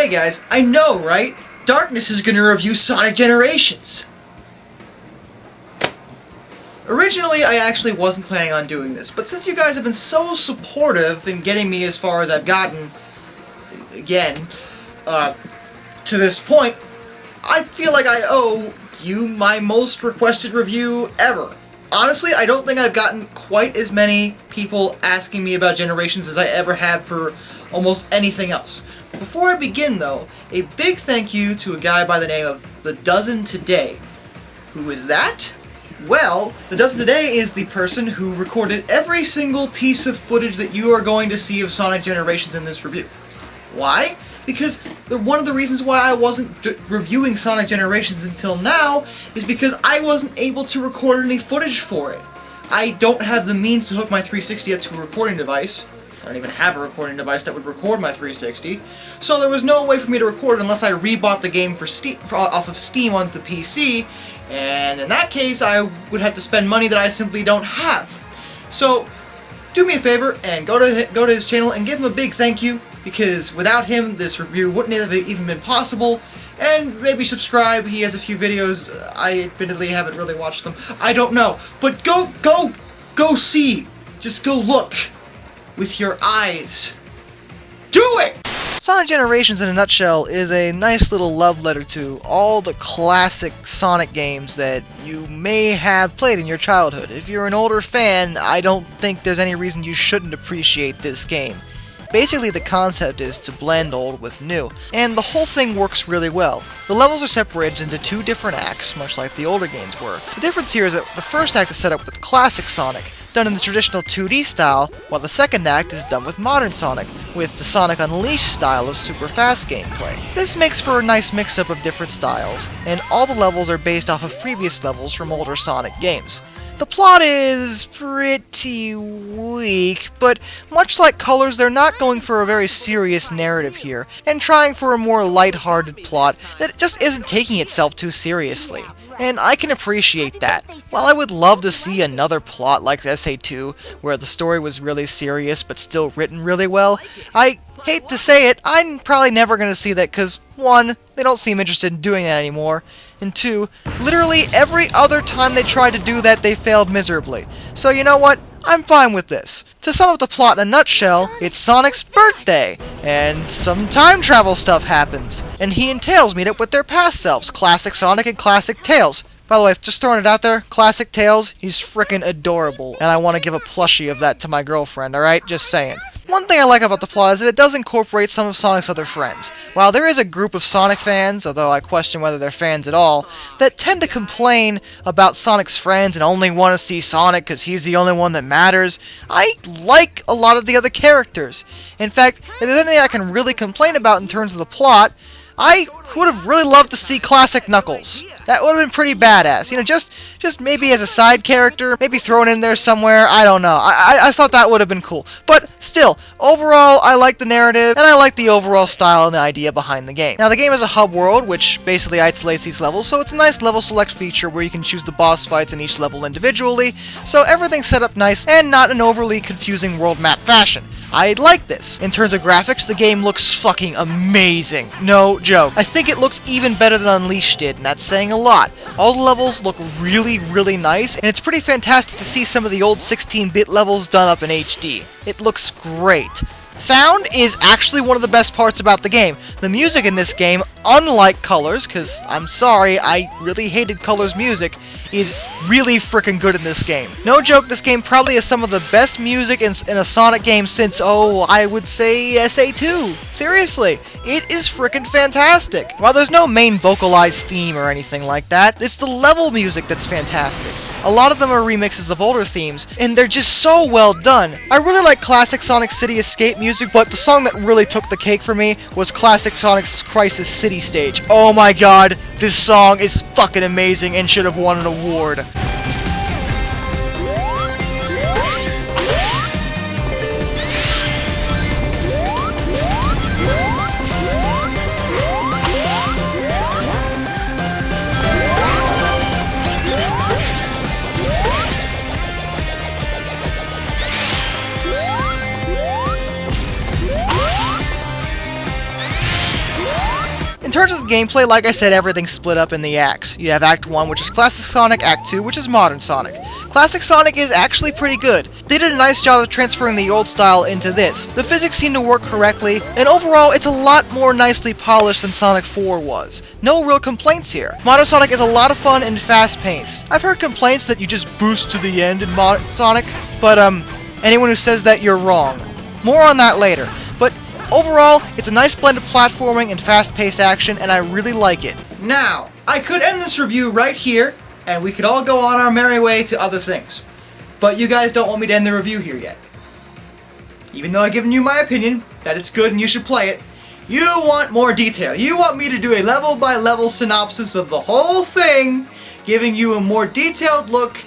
Hey guys, I know, right? Darkness is gonna review Sonic Generations. Originally, I actually wasn't planning on doing this, but since you guys have been so supportive in getting me as far as I've gotten, again, to this point, I feel like I owe you my most requested review ever. Honestly, I don't think I've gotten quite as many people asking me about Generations as I ever have for almost anything else. Before I begin, though, a big thank you to a guy by the name of The Dozen Today. Who is that? Well, The Dozen Today is the person who recorded every single piece of footage that you are going to see of Sonic Generations in this review. Why? Because one of the reasons why I wasn't reviewing Sonic Generations until now is because I wasn't able to record any footage for it. I don't have the means to hook my 360 up to a recording device. I don't even have a recording device that would record my 360, so there was no way for me to record unless I rebought the game off of Steam onto the PC, and in that case I would have to spend money that I simply don't have. So, do me a favor and go to his channel and give him a big thank you, because without him this review wouldn't have even been possible, and maybe subscribe. He has a few videos. I admittedly haven't really watched them. I don't know, but go see. Just go look. With your eyes. Do it! Sonic Generations in a nutshell is a nice little love letter to all the classic Sonic games that you may have played in your childhood. If you're an older fan, I don't think there's any reason you shouldn't appreciate this game. Basically, the concept is to blend old with new, and the whole thing works really well. The levels are separated into two different acts, much like the older games were. The difference here is that the first act is set up with classic Sonic, done in the traditional 2D style, while the second act is done with modern Sonic, with the Sonic Unleashed style of super fast gameplay. This makes for a nice mix-up of different styles, and all the levels are based off of previous levels from older Sonic games. The plot is pretty weak, but much like Colors, they're not going for a very serious narrative here, and trying for a more light-hearted plot that just isn't taking itself too seriously. And I can appreciate that. While I would love to see another plot like SA2, where the story was really serious but still written really well, I hate to say it, I'm probably never going to see that because, 1, they don't seem interested in doing that anymore, and 2, literally every other time they tried to do that, they failed miserably. So you know what? I'm fine with this. To sum up the plot in a nutshell, it's Sonic's birthday, and some time travel stuff happens, and he and Tails meet up with their past selves, Classic Sonic and Classic Tails. By the way, just throwing it out there, Classic Tails, he's frickin' adorable, and I want to give a plushie of that to my girlfriend, alright? Just saying. One thing I like about the plot is that it does incorporate some of Sonic's other friends. While there is a group of Sonic fans, although I question whether they're fans at all, that tend to complain about Sonic's friends and only want to see Sonic because he's the only one that matters, I like a lot of the other characters. In fact, if there's anything I can really complain about in terms of the plot, I would have really loved to see Classic Knuckles. That would have been pretty badass. You know, just maybe as a side character, maybe thrown in there somewhere, I don't know. I thought that would have been cool. But still, overall, I like the narrative, and I like the overall style and the idea behind the game. Now, the game is a hub world, which basically isolates these levels, so it's a nice level select feature where you can choose the boss fights in each level individually, so everything's set up nice and not an overly confusing world map fashion. I like this. In terms of graphics, the game looks fucking amazing. No joke. I think it looks even better than Unleashed did, and that's saying a lot. All the levels look really, really nice, and it's pretty fantastic to see some of the old 16-bit levels done up in HD. It looks great. Sound is actually one of the best parts about the game. The music in this game, unlike Colors, because I'm sorry, I really hated Colors' music, is really freaking good in this game. No joke, this game probably has some of the best music in a Sonic game since, I would say SA2. Seriously, it is freaking fantastic. While there's no main vocalized theme or anything like that, it's the level music that's fantastic. A lot of them are remixes of older themes, and they're just so well done. I really like classic Sonic City Escape music, but the song that really took the cake for me was classic Sonic's Crisis City stage. Oh my god, this song is fucking amazing and should have won an award. terms of the gameplay, like I said, everything's split up in the acts. You have Act 1, which is Classic Sonic, Act 2, which is Modern Sonic. Classic Sonic is actually pretty good. They did a nice job of transferring the old style into this. The physics seem to work correctly, and overall, it's a lot more nicely polished than Sonic 4 was. No real complaints here. Modern Sonic is a lot of fun and fast-paced. I've heard complaints that you just boost to the end in Modern Sonic, but anyone who says that, you're wrong. More on that later. But overall, it's a nice blend of platforming and fast-paced action, and I really like it. Now, I could end this review right here, and we could all go on our merry way to other things. But you guys don't want me to end the review here yet. Even though I've given you my opinion, that it's good and you should play it, you want more detail. You want me to do a level-by-level synopsis of the whole thing, giving you a more detailed look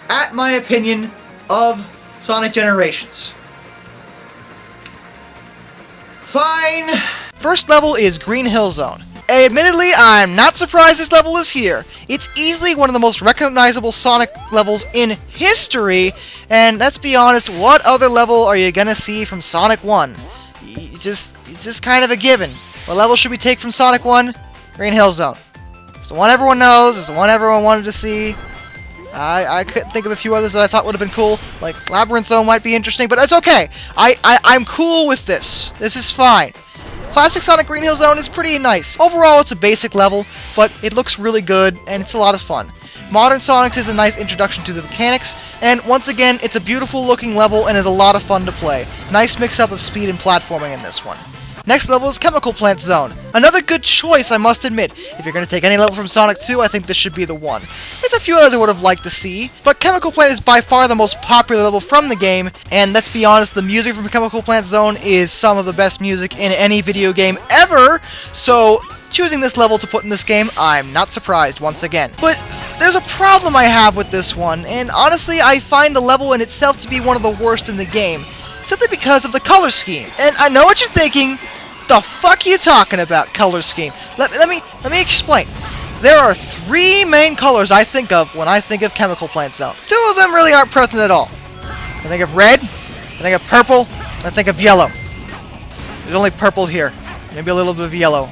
at my opinion of Sonic Generations. Fine. First level is Green Hill Zone. Admittedly, I'm not surprised this level is here. It's easily one of the most recognizable Sonic levels in history, and let's be honest, what other level are you gonna see from Sonic 1? It's just kind of a given. What level should we take from Sonic 1? Green Hill Zone. It's the one everyone knows, it's the one everyone wanted to see. I couldn't think of a few others that I thought would have been cool, like Labyrinth Zone might be interesting, but it's okay. I'm cool with this. This is fine. Classic Sonic Green Hill Zone is pretty nice. Overall, it's a basic level, but it looks really good, and it's a lot of fun. Modern Sonic is a nice introduction to the mechanics, and once again, it's a beautiful looking level and is a lot of fun to play. Nice mix-up of speed and platforming in this one. Next level is Chemical Plant Zone. Another good choice, I must admit. If you're going to take any level from Sonic 2, I think this should be the one. There's a few others I would have liked to see, but Chemical Plant is by far the most popular level from the game, and let's be honest, the music from Chemical Plant Zone is some of the best music in any video game ever, so choosing this level to put in this game, I'm not surprised once again. But there's a problem I have with this one, and honestly, I find the level in itself to be one of the worst in the game, simply because of the color scheme. And I know what you're thinking. The fuck are you talking about, color scheme? Let me explain. There are three main colors I think of when I think of Chemical Plant Zone. Two of them really aren't present at all. I think of red, I think of purple, and I think of yellow. There's only purple here. Maybe a little bit of yellow.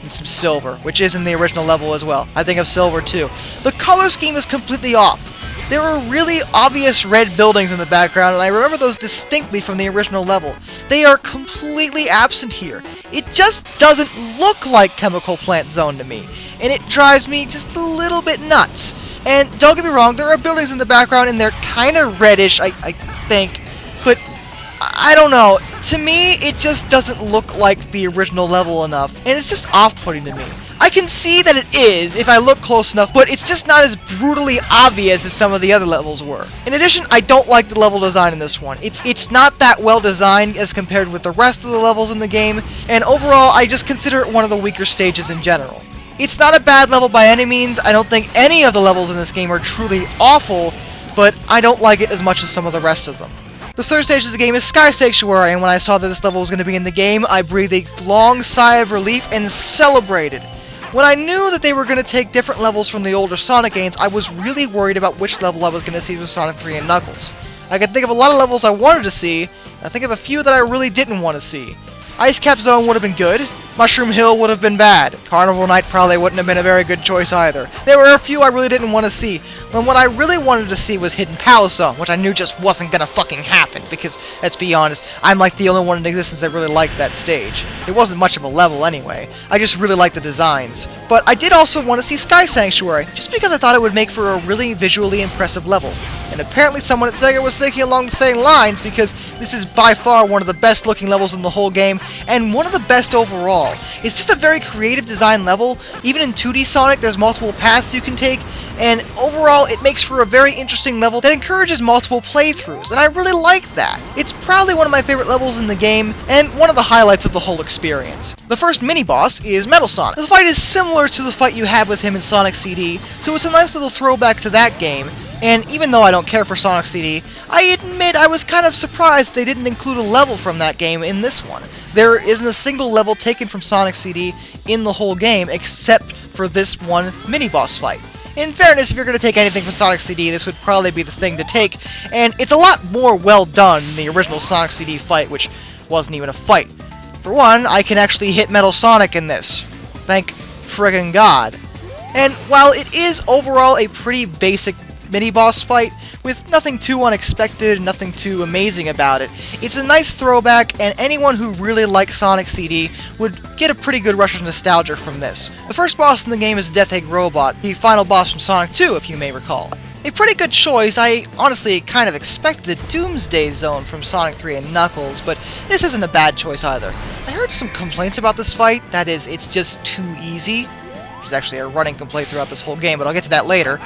And some silver, which is in the original level as well. I think of silver too. The color scheme is completely off. There are really obvious red buildings in the background, and I remember those distinctly from the original level. They are completely absent here. It just doesn't look like Chemical Plant Zone to me, and it drives me just a little bit nuts. And don't get me wrong, there are buildings in the background, and they're kind of reddish, I think, but I don't know. To me, it just doesn't look like the original level enough, and it's just off-putting to me. I can see that it is if I look close enough, but it's just not as brutally obvious as some of the other levels were. In addition, I don't like the level design in this one. It's not that well designed as compared with the rest of the levels in the game, and overall, I just consider it one of the weaker stages in general. It's not a bad level by any means. I don't think any of the levels in this game are truly awful, but I don't like it as much as some of the rest of them. The third stage of the game is Sky Sanctuary, and when I saw that this level was going to be in the game, I breathed a long sigh of relief and celebrated. When I knew that they were going to take different levels from the older Sonic games, I was really worried about which level I was going to see from Sonic 3 and Knuckles. I could think of a lot of levels I wanted to see, and I think of a few that I really didn't want to see. Ice Cap Zone would have been good. Mushroom Hill would have been bad. Carnival Night probably wouldn't have been a very good choice either. There were a few I really didn't want to see, when what I really wanted to see was Hidden Palace Zone, which I knew just wasn't gonna fucking happen, because, let's be honest, I'm like the only one in existence that really liked that stage. It wasn't much of a level anyway. I just really liked the designs. But I did also want to see Sky Sanctuary, just because I thought it would make for a really visually impressive level. And apparently someone at Sega was thinking along the same lines, because this is by far one of the best looking levels in the whole game, and one of the best overall. It's just a very creative design level. Even in 2D Sonic, there's multiple paths you can take, and overall it makes for a very interesting level that encourages multiple playthroughs, and I really like that. It's probably one of my favorite levels in the game, and one of the highlights of the whole experience. The first mini-boss is Metal Sonic. The fight is similar to the fight you have with him in Sonic CD, so it's a nice little throwback to that game. And even though I don't care for Sonic CD, I admit I was kind of surprised they didn't include a level from that game in this one. There isn't a single level taken from Sonic CD in the whole game except for this one mini-boss fight. In fairness, if you're going to take anything from Sonic CD, this would probably be the thing to take, and it's a lot more well done than the original Sonic CD fight, which wasn't even a fight. For one, I can actually hit Metal Sonic in this. Thank friggin' God. And while it is overall a pretty basic mini-boss fight, with nothing too unexpected, nothing too amazing about it, it's a nice throwback, and anyone who really likes Sonic CD would get a pretty good rush of nostalgia from this. The first boss in the game is Death Egg Robot, the final boss from Sonic 2, if you may recall. A pretty good choice. I honestly kind of expected the Doomsday Zone from Sonic 3 and Knuckles, but this isn't a bad choice either. I heard some complaints about this fight, that is, it's just too easy. Which is actually a running complaint throughout this whole game, but I'll get to that later.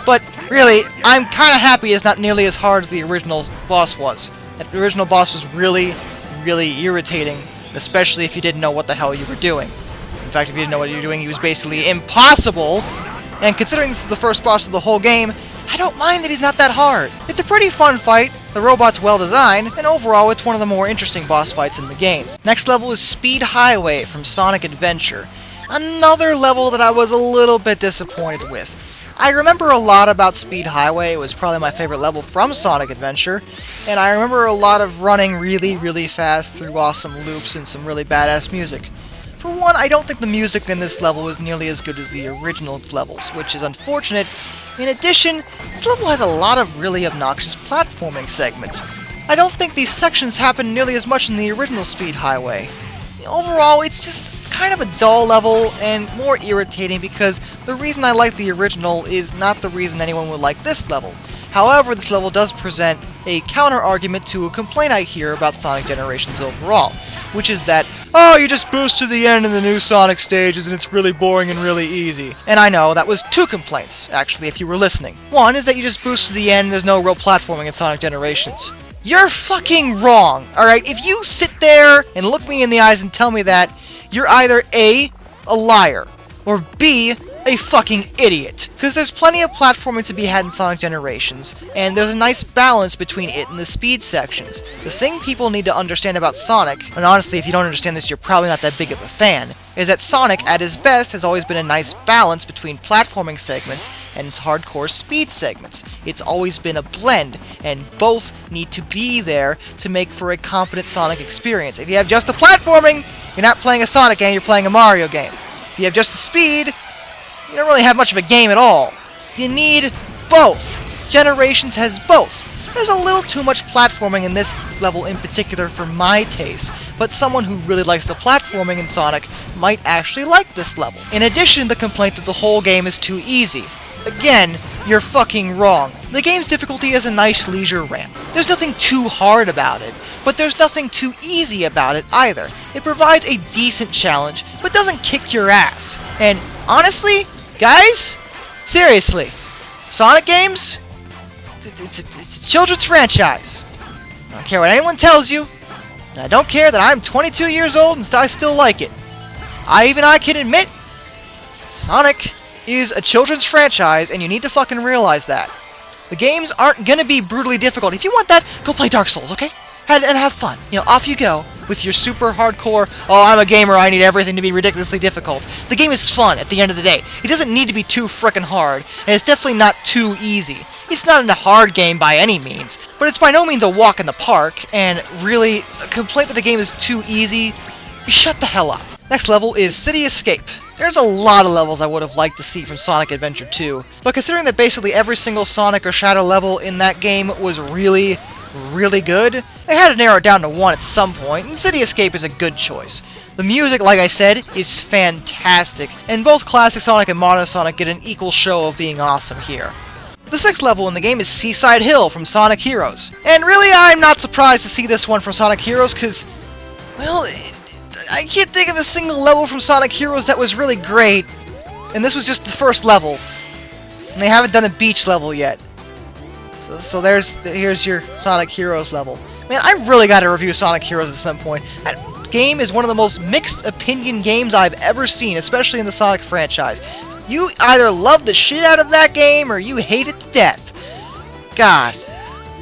But really, I'm kind of happy it's not nearly as hard as the original boss was. That original boss was really, really irritating, especially if you didn't know what the hell you were doing. In fact, if you didn't know what you were doing, he was basically impossible. And considering this is the first boss of the whole game, I don't mind that he's not that hard. It's a pretty fun fight, the robot's well designed, and overall it's one of the more interesting boss fights in the game. Next level is Speed Highway from Sonic Adventure. Another level that I was a little bit disappointed with. I remember a lot about Speed Highway. It was probably my favorite level from Sonic Adventure, and I remember a lot of running really, really fast through awesome loops and some really badass music. For one, I don't think the music in this level is nearly as good as the original levels, which is unfortunate. In addition, this level has a lot of really obnoxious platforming segments. I don't think these sections happen nearly as much in the original Speed Highway. Overall, it's just kind of a dull level and more irritating because the reason I like the original is not the reason anyone would like this level. However, this level does present a counter-argument to a complaint I hear about Sonic Generations overall, which is that, oh, you just boost to the end in the new Sonic stages and it's really boring and really easy. And I know, that was two complaints, actually, if you were listening. One is that you just boost to the end and there's no real platforming in Sonic Generations. You're fucking wrong, alright? If you sit there and look me in the eyes and tell me that, you're either A, a liar, or B, a fucking idiot. Because there's plenty of platforming to be had in Sonic Generations, and there's a nice balance between it and the speed sections. The thing people need to understand about Sonic, and honestly if you don't understand this you're probably not that big of a fan, is that Sonic at his best has always been a nice balance between platforming segments and hardcore speed segments. It's always been a blend, and both need to be there to make for a competent Sonic experience. If you have just the platforming, you're not playing a Sonic game, you're playing a Mario game. If you have just the speed, you don't really have much of a game at all. You need both. Generations has both. There's a little too much platforming in this level in particular for my taste, but someone who really likes the platforming in Sonic might actually like this level. In addition, the complaint that the whole game is too easy. Again, you're fucking wrong. The game's difficulty is a nice leisure ramp. There's nothing too hard about it, but there's nothing too easy about it either. It provides a decent challenge, but doesn't kick your ass. And honestly, guys, seriously, Sonic games? It's a children's franchise. I don't care what anyone tells you, and I don't care that I'm 22 years old and I still like it. I can admit, Sonic is a children's franchise, and you need to fucking realize that. The games aren't gonna be brutally difficult. If you want that, go play Dark Souls, okay? And have fun. You know, off you go with your super hardcore, oh, I'm a gamer, I need everything to be ridiculously difficult. The game is fun at the end of the day. It doesn't need to be too frickin' hard, and it's definitely not too easy. It's not a hard game by any means, but it's by no means a walk in the park, and really, a complaint that the game is too easy, shut the hell up. Next level is City Escape. There's a lot of levels I would have liked to see from Sonic Adventure 2, but considering that basically every single Sonic or Shadow level in that game was really, really good, they had to narrow it down to one at some point, and City Escape is a good choice. The music, like I said, is fantastic, and both Classic Sonic and Modern Sonic get an equal show of being awesome here. The sixth level in the game is Seaside Hill from Sonic Heroes. And really, I'm not surprised to see this one from Sonic Heroes, because, well, I can't think of a single level from Sonic Heroes that was really great, and this was just the first level. And they haven't done a beach level yet. So here's your Sonic Heroes level. Man, I really gotta review Sonic Heroes at some point. That game is one of the most mixed opinion games I've ever seen, especially in the Sonic franchise. You either love the shit out of that game, or you hate it to death. God,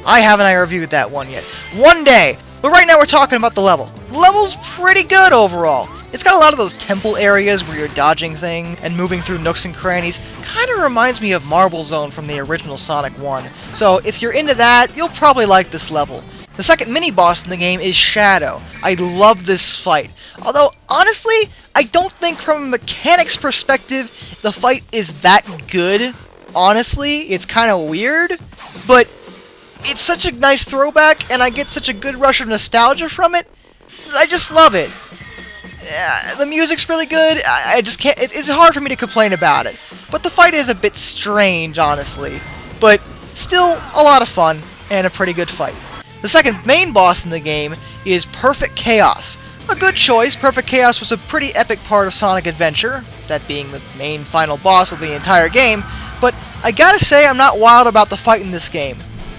I haven't reviewed that one yet. One day! But right now we're talking about the level. The level's pretty good overall. It's got a lot of those temple areas where you're dodging things and moving through nooks and crannies. Kinda reminds me of Marble Zone from the original Sonic 1. So if you're into that, you'll probably like this level. The second mini-boss in the game is Shadow. I love this fight. Although, honestly, I don't think from a mechanics perspective the fight is that good. Honestly, it's kind of weird, but it's such a nice throwback, and I get such a good rush of nostalgia from it. I just love it. The music's really good. I just can't. It's hard for me to complain about it. But the fight is a bit strange, honestly. But still a lot of fun and a pretty good fight. The second main boss in the game is Perfect Chaos. A good choice. Perfect Chaos was a pretty epic part of Sonic Adventure, that being the main final boss of the entire game. But I gotta say, I'm not wild about the fight in this game.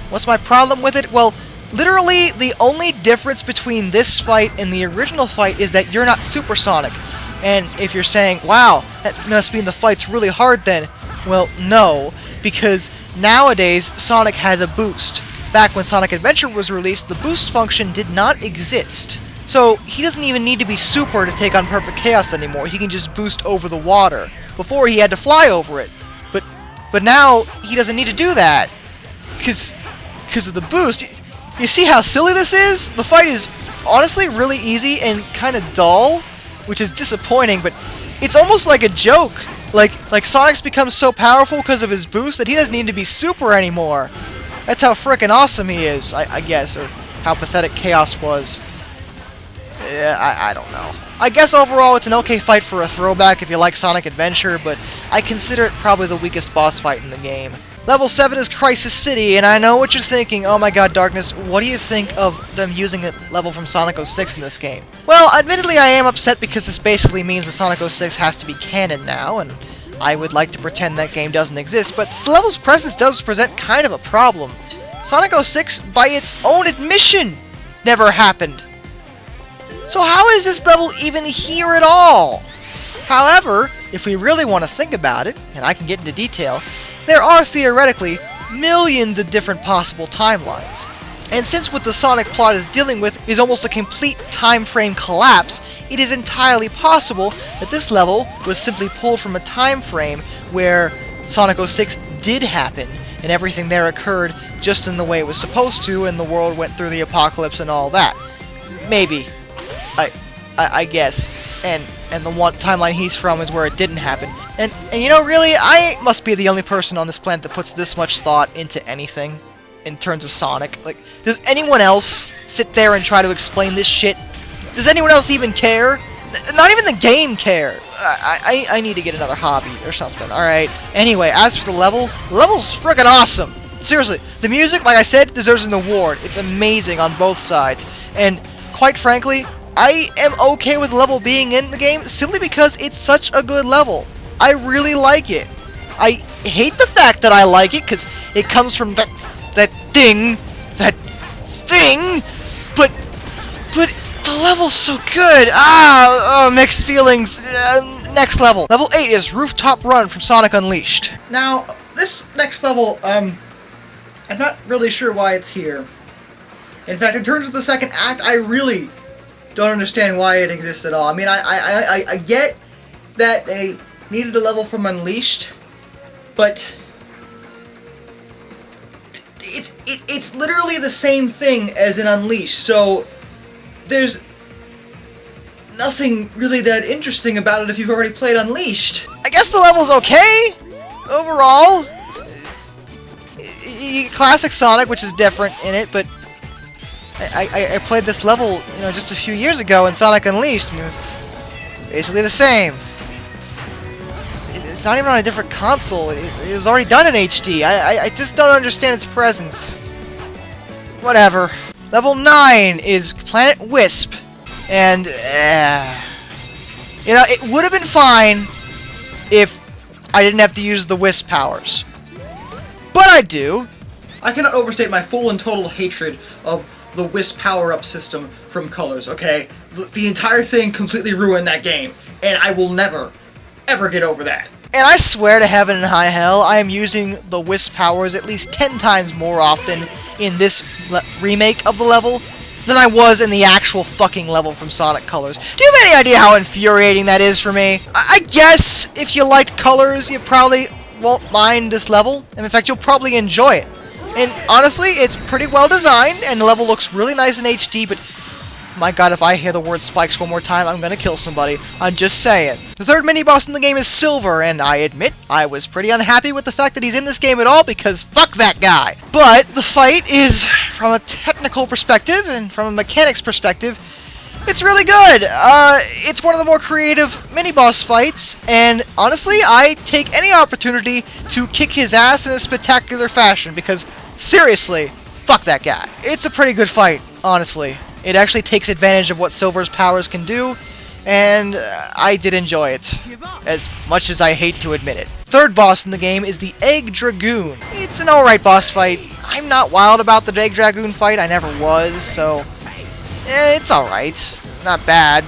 What's my problem with it? Well, literally, the only difference between this fight and the original fight is that you're not supersonic. And if you're saying, wow, that must mean the fight's really hard then, well, no, because nowadays Sonic has a boost. Back when Sonic Adventure was released, the boost function did not exist. So he doesn't even need to be super to take on Perfect Chaos anymore. He can just boost over the water. Before, he had to fly over it. But now, he doesn't need to do that. Because of the boost. You see how silly this is? The fight is honestly really easy and kind of dull, which is disappointing, but it's almost like a joke. Like Sonic's become so powerful because of his boost that he doesn't need to be super anymore. That's how frickin' awesome he is, I guess, or how pathetic Chaos was. I don't know. I guess overall it's an okay fight for a throwback if you like Sonic Adventure, but I consider it probably the weakest boss fight in the game. Level 7 is Crisis City, and I know what you're thinking. Oh my god, Darkness, what do you think of them using a level from Sonic 06 in this game? Well, admittedly I am upset because this basically means that Sonic 06 has to be canon now, and I would like to pretend that game doesn't exist, but the level's presence does present kind of a problem. Sonic 06, by its own admission, never happened. So how is this level even here at all? However, if we really want to think about it, and I can get into detail, there are theoretically millions of different possible timelines. And since what the Sonic plot is dealing with is almost a complete time frame collapse, it is entirely possible that this level was simply pulled from a time frame where Sonic 06 did happen, and everything there occurred just in the way it was supposed to, and the world went through the apocalypse and all that. Maybe. I guess. And the one timeline he's from is where it didn't happen. And you know, really, I must be the only person on this planet that puts this much thought into anything in terms of Sonic. Like, does anyone else sit there and try to explain this shit? Does anyone else even care? Not even the game care. I need to get another hobby or something, alright? Anyway, as for the level's frickin' awesome! Seriously, the music, like I said, deserves an award. It's amazing on both sides. And, quite frankly, I am okay with the level being in the game simply because it's such a good level. I really like it. I hate the fact that I like it because it comes from that thing, but the level's so good. Mixed feelings. Next level. Level 8 is Rooftop Run from Sonic Unleashed. Now, this next level, I'm not really sure why it's here. In fact, in terms of the second act, I really don't understand why it exists at all. I mean, I get that they needed a level from Unleashed, but it's literally the same thing as in Unleashed, so there's nothing really that interesting about it if you've already played Unleashed. I guess the level's okay, overall. Classic Sonic, which is different in it, but I played this level, just a few years ago in Sonic Unleashed, and it was basically the same. It's not even on a different console. It was already done in HD. I just don't understand its presence. Whatever. Level 9 is Planet Wisp, and it would have been fine if I didn't have to use the Wisp powers, but I do. I cannot overstate my full and total hatred of the Wisp power-up system from Colors, okay? The entire thing completely ruined that game, and I will never, ever get over that. And I swear to heaven and high hell, I am using the Wisp powers at least 10 times more often in this remake of the level than I was in the actual fucking level from Sonic Colors. Do you have any idea how infuriating that is for me? I guess if you liked Colors, you probably won't mind this level, and in fact, you'll probably enjoy it. And honestly, it's pretty well designed, and the level looks really nice in HD, but My god, if I hear the word spikes one more time, I'm gonna kill somebody. I'm just saying. The third mini-boss in the game is Silver, and I admit, I was pretty unhappy with the fact that he's in this game at all, because fuck that guy! But the fight is, from a technical perspective, and from a mechanics perspective, it's really good! It's one of the more creative mini-boss fights, and honestly, I take any opportunity to kick his ass in a spectacular fashion, because, seriously, fuck that guy. It's a pretty good fight, honestly. It actually takes advantage of what Silver's powers can do, and I did enjoy it, as much as I hate to admit it. Third boss in the game is the Egg Dragoon. It's an alright boss fight. I'm not wild about the Egg Dragoon fight, I never was, so it's alright. Not bad.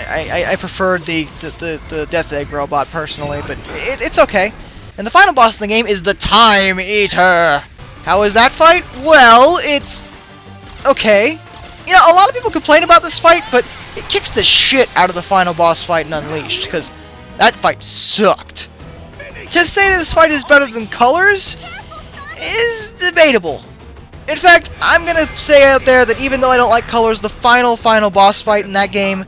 I preferred the Death Egg robot personally, but it's okay. And the final boss in the game is the Time Eater. How is that fight? Well, it's okay. You know, a lot of people complain about this fight, but it kicks the shit out of the final boss fight in Unleashed, because that fight sucked. To say this fight is better than Colors is debatable. In fact, I'm gonna say out there that even though I don't like Colors, the final boss fight in that game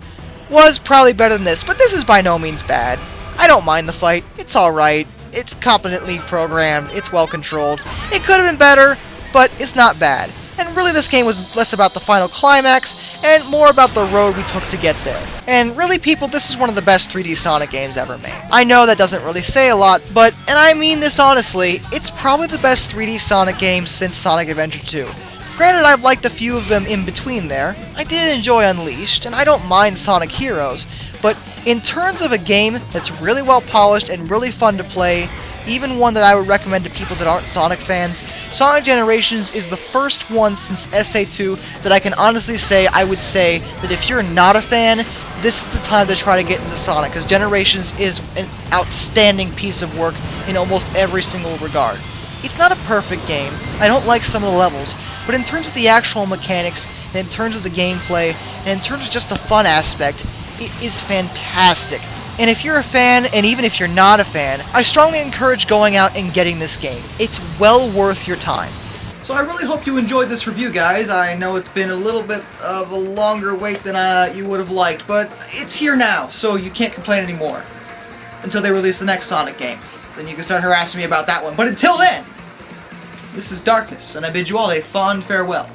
was probably better than this, but this is by no means bad. I don't mind the fight. It's alright. It's competently programmed. It's well controlled. It could have been better, but it's not bad. And really this game was less about the final climax, and more about the road we took to get there. And really people, this is one of the best 3D Sonic games ever made. I know that doesn't really say a lot, but, and I mean this honestly, it's probably the best 3D Sonic game since Sonic Adventure 2. Granted, I've liked a few of them in between there. I did enjoy Unleashed, and I don't mind Sonic Heroes, but in terms of a game that's really well polished and really fun to play, even one that I would recommend to people that aren't Sonic fans, Sonic Generations is the first one since SA2 that I can honestly say I would say that if you're not a fan, this is the time to try to get into Sonic, because Generations is an outstanding piece of work in almost every single regard. It's not a perfect game, I don't like some of the levels, but in terms of the actual mechanics, and in terms of the gameplay, and in terms of just the fun aspect, it is fantastic. And if you're a fan, and even if you're not a fan, I strongly encourage going out and getting this game. It's well worth your time. So I really hope you enjoyed this review, guys. I know it's been a little bit of a longer wait than you would have liked, but it's here now, so you can't complain anymore. Until they release the next Sonic game. Then you can start harassing me about that one. But until then, this is Darkness, and I bid you all a fond farewell.